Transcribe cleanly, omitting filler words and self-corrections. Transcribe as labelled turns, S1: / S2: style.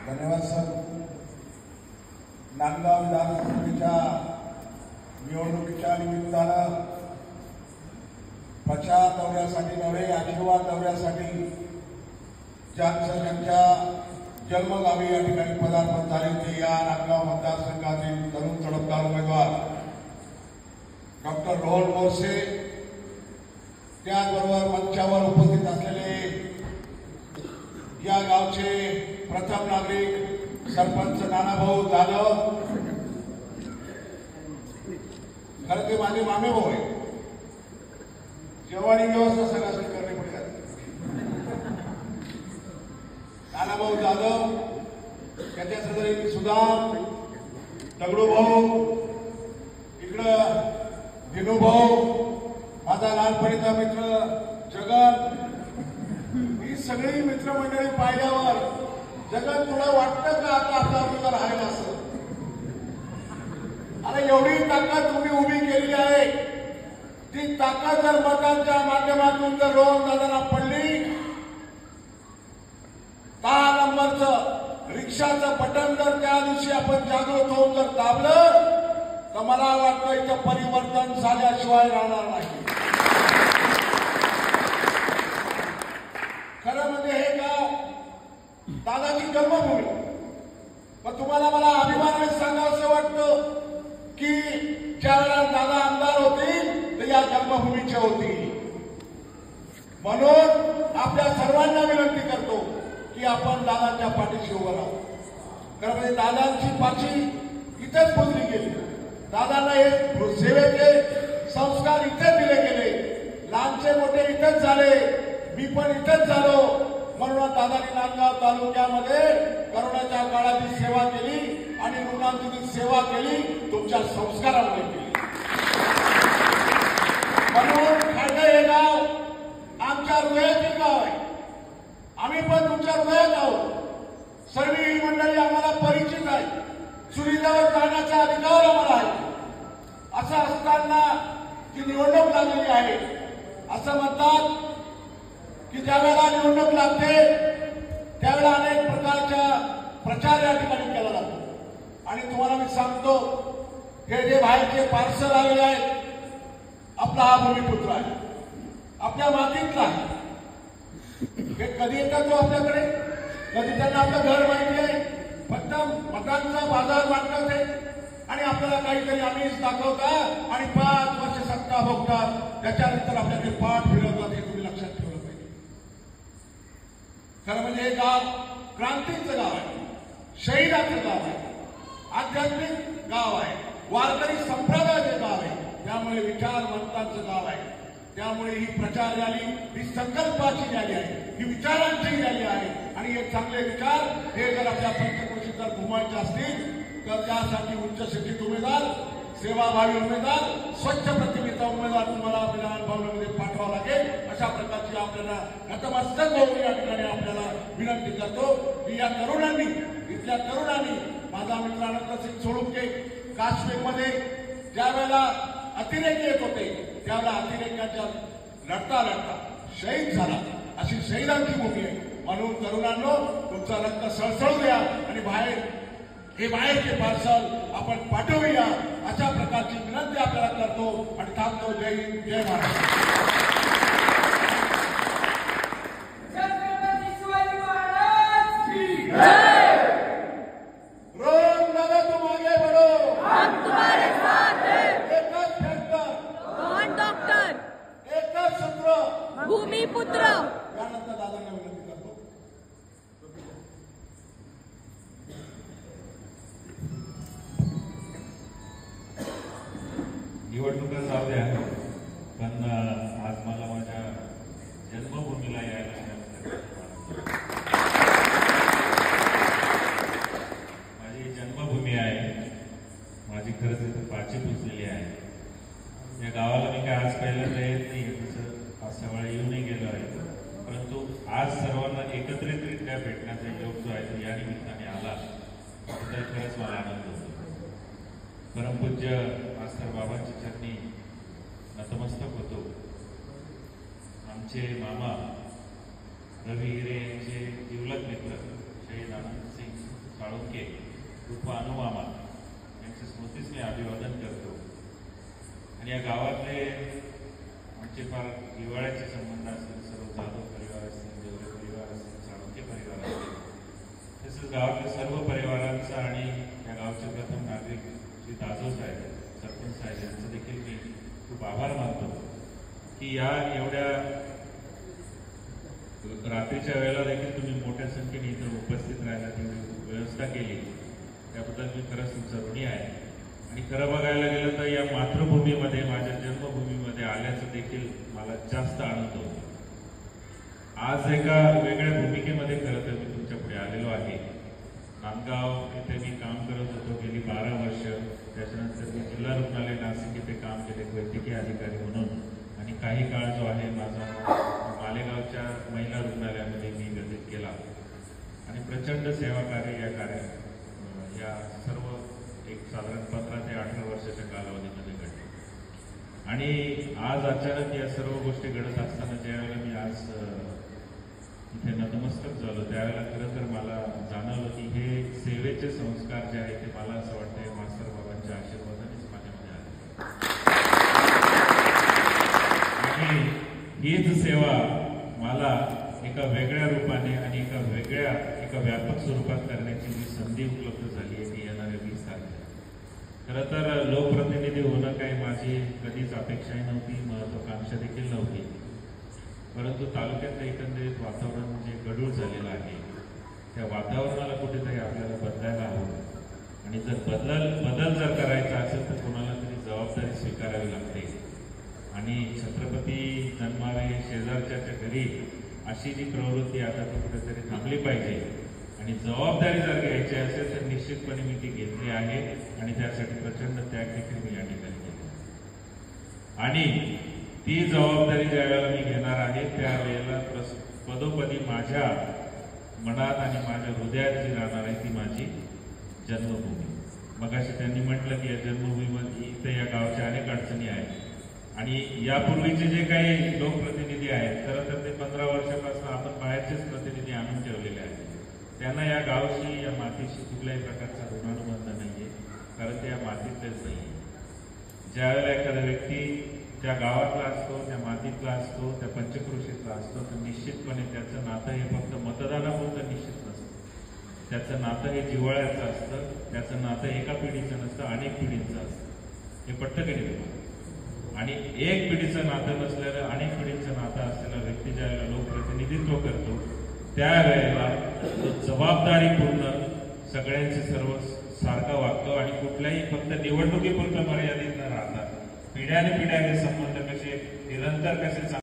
S1: धन्यवाद सर. नांदगाव विधानसभेच्या निवडणुकीच्या निमित्तानं प्रचार दौऱ्यासाठी नव्हे, आशीर्वाद दौऱ्यासाठी ज्यांच्या जन्मगावी या ठिकाणी पदार्पण झाले ते या नांदगाव मतदारसंघातील तरुण तडफदार उमेदवार डॉक्टर रोहन बोरसे, त्याचबरोबर मंचावर उपस्थित असलेले या गावचे प्रथम नागरिक सरपंच नानाभाऊ जाधव. खरं ते माझे मामे भाऊ आहे. जेवणाची व्यवस्था सगळ्यांनी करणे पडतात. नानाभाऊ जाधव, त्याच्या सदरी सुदाम, दगडू भाऊ, इकडं दिनू भाऊ, माझा लहानपणीचा मित्र जगन. ही सगळी मित्रमंडळी पाहिल्यावर जगन तुला वाटतं का आता आपला उमेदवार आहे असं? अरे एवढी ताकद तुम्ही उभी केलेली आहे, ती ताकद जर मतांच्या माध्यमातून जर रोहन दादांना पडली, 10 नंबरचं रिक्षाचं बटन जर त्या दिवशी आपण जागृत होऊन जर दाबलं तर मला वाटतं इथं परिवर्तन झाल्याशिवाय राहणार नाही. खरं म्हणजे हे गाव दादाची जन्मभूमी. पण तुम्हाला मला अभिमानाने सांगावंसं वाटतं की ज्यावेळेला दादा आमदार होतील तर या जन्मभूमीचे होतील. म्हणून आपल्या सर्वांना विनंती करतो की आपण दादांच्या पाठीशी उभं राहू. खरं म्हणजे दादांची पाठी इथेच पुजली गेली. दादांना हे सेवेचे संस्कार इथेच दिले गेले. लहानचे मोठे इथेच झाले. मी पण इथेच झालो. म्हणून दादांनी नांदगाव तालुक्यामध्ये करोनाच्या काळाची सेवा केली आणि रुग्णांची सेवा केली, तुमच्या संस्कारामुळे केली. म्हणून खरं हे गाव आमच्या हृदयातील गाव आहे. आम्ही पण तुमच्या हृदयात आहोत. सर्व ही मंडळी आम्हाला परिचित आहे. सुविधावर जाण्याचा अधिकार आम्हाला आहे. असं असताना ती निवडणूक लागलेली आहे. असं म्हणतात की ज्यावेळेला निवडणूक लागते त्यावेळेला अनेक प्रकारच्या प्रचार या ठिकाणी केला जातो. आणि तुम्हाला मी सांगतो, हे जे बाहेरचे पार्सल आलेले आहेत, आपला हा भूमिपुत्र आहे, आपल्या मातीतला आहे. हे कधी येतात तो आपल्याकडे, कधी त्यांना आपलं घर माहिती आहे, फक्त मतांचा बाजार मांडतात ते आणि आपल्याला काहीतरी आम्हीच दाखवतात आणि 5 वर्ष सत्ता भोगतात. त्याच्यानंतर आपल्याकडे पाठ फिरवतात. हे तुम्ही लक्षात ठेवलं पाहिजे. खरं म्हणजे हे गाव क्रांतीचं गाव आहे, शहीदाचं गाव आहे, आध्यात्मिक गाव आहे, वारकरी संप्रदायाचं गाव आहे. त्यामुळे विचारवंतांचं गाव आहे. त्यामुळे ही प्रचार रॅली ही संकल्पाची रॅली आहे, ही विचारांची रॅली आहे. आणि हे चांगले विचार हे जर आपल्या पंचक्रोशीत जर घुमायचे असतील तर त्यासाठी उच्च शिक्षित उमेदवार, सेवाभावी उमेदवार, स्वच्छ प्रतिमेचा उमेदवार तुम्हाला विधानभवनामध्ये पाठवावा लागेल. अशा प्रकारची आपल्याला नतमस्तक होऊन या ठिकाणी आपल्याला विनंती करतो की या तरुणांनी, इथल्या तरुणांनी, माझा मित्र अनंतसिंग सोळुंके काश्मीरमध्ये ज्या वेळेला अतिरेकी येत होते त्यावेळेला अतिरेक्यांच्या लढता लढता शहीद झाला. अशी शहीदांची भूमी आहे. म्हणून तरुणांनो, तुमचा रक्त सळसळू द्या आणि बाहेरचे पार्सल आपण पाठवूया. अशा प्रकारची विनंती आपल्याला करतो आणि थांबतो. जय हिंद, जय महाराष्ट्र.
S2: भूमिपुत्र.
S1: यानंतर दादांना विनंती करतो.
S3: निवडणुका जाऊ द्या, पण आज मला माझ्या जन्मभूमीला यायला माझी जन्मभूमी आहे. माझी खरंच इथं पाची पुजलेली आहे. या गावाला मी काय आज पहिल्यांदा येत नाही, तसं पाचशा वेळा येऊनही गेलो आहे. परंतु आज सर्वांना एकत्रितरित्या भेटण्याचा योग जो आहे तो या निमित्ताने आला तर खरंच मला आनंद होतो. परमपूज्य मास्तर बाबांच्या चरणी नतमस्तक होतो. आमचे मामा रवी हिरे यांचे जिवलग मित्र शहीद आनंद सिंग साळुंखे उर्फ अनुमामा यांच्या स्मृतीस मी अभिवादन करतो. आणि या गावातले आमचे फार जिव्हाळ्याचे संबंध असतील, सर्व जाधव परिवार असतील, देवरे परिवार असतील, साळुंखे परिवार असतील, तसेच गावातल्या सर्व परिवारांचा आणि या गावचे प्रथम नागरिक श्री दाजो साहेब, सरपंच साहेब यांचं देखील मी खूप आभार मानतो की या एवढ्या रात्रीच्या वेळेला देखील तुम्ही मोठ्या संख्येने इथं उपस्थित राहायला तुम्ही व्यवस्था केली, त्याबद्दल मी खरंच तुमचा ऋणी आहे. आणि खरं बघायला गेलं तर या मातृभूमीमध्ये, माझ्या जन्मभूमीमध्ये आल्याचं देखील मला जास्त आनंद होतो. आज एका वेगळ्या भूमिकेमध्ये खरं तर मी तुमच्या पुढे आलेलो आहे. नांदगाव येथे मी काम करत होतो गेली 12 वर्ष. त्याच्यानंतर मी जिल्हा रुग्णालय नाशिक येथे काम केले वैद्यकीय अधिकारी म्हणून, आणि काही काळ जो आहे माझा मालेगावच्या महिला रुग्णालयामध्ये मी व्यतीत केला. आणि प्रचंड सेवा कार्य या सर्व एक साधारण 15 ते 18 वर्षाच्या कालावधीमध्ये घडले. आणि आज अचानक या सर्व गोष्टी घडत असताना ज्यावेळेला मी आज इथे नतमस्तक झालो, त्यावेळेला खरं तर मला जाणवलं की हे सेवेचे संस्कार जे आहेत ते मला असं वाटतंय मास्तर बाबांच्या आशीर्वादानेच माझ्यामध्ये आले. हीच सेवा मला एका वेगळ्या रूपाने आणि एका व्यापक स्वरूपात करण्याची जी संधी उपलब्ध झाली आहे ती येणाऱ्या 20 तारखेला. खरं तर लोकप्रतिनिधी होणं काही माझी कधीच अपेक्षाही नव्हती, महत्वाकांक्षा देखील नव्हती. परंतु तालुक्यातलं एकंदरीत वातावरण जे गढूळ झालेलं आहे, त्या वातावरणाला कुठेतरी आपल्याला बदलायला हवं. आणि जर बदल जर करायचा असेल तर कोणाला तरी जबाबदारी स्वीकारावी लागते. आणि छत्रपती जन्मावे शेजारच्या घरी अशी जी प्रवृत्ती आता ती कुठेतरी थांबली पाहिजे. आणि जबाबदारी जर घ्यायची असेल तर निश्चितपणे मी ती घेतली आहे आणि त्यासाठी प्रचंड त्याग देखील मी या ठिकाणी केला. आणि ती जबाबदारी ज्या वेळेला मी घेणार आहे त्यावेळेला पदोपदी माझ्या मनात आणि माझ्या हृदयात जी राहणार आहे ती माझी जन्मभूमी. मगाशी त्यांनी म्हटलं की या जन्मभूमीमध्ये इथे या गावच्या अनेक अडचणी आहेत. आणि यापूर्वीचे जे काही लोकप्रतिनिधी आहेत, खरं तर ते 15 वर्षापासून आपण बाहेरचेच प्रतिनिधी आणून ठेवलेले आहेत. त्यांना या गावशी, या मातीशी कुठल्याही प्रकारचा ऋणानुबंध नाहीये, कारण ते या मातीतलेच नाही. ज्यावेळेला एखादा व्यक्ती त्या गावातला असतो, त्या मातीतला असतो, त्या पंचक्रोशीतला असतो, तर निश्चितपणे त्याचं नातं हे फक्त मतदानापुरतं निश्चित नसतं. त्याचं नातं हे जिव्हाळ्याचं असतं. त्याचं नातं एका पिढीचं नसतं, अनेक पिढींचं असतं. हे पटतं की नाही तुम्हाला? आणि एक पिढीचं नातं नसलेलं, अनेक पिढींचं नातं असलेला व्यक्ती ज्यावेळेला लोकप्रतिनिधित्व करतो त्यावेळेला तो जबाबदारीपूर्ण सगळ्यांचे सर्व सारखं वागतो. आणि कुठल्याही फक्त निवडणुकीपुरतं मर्यादित न राहता पिढ्याने हे संबंध कसे निरंतर कसे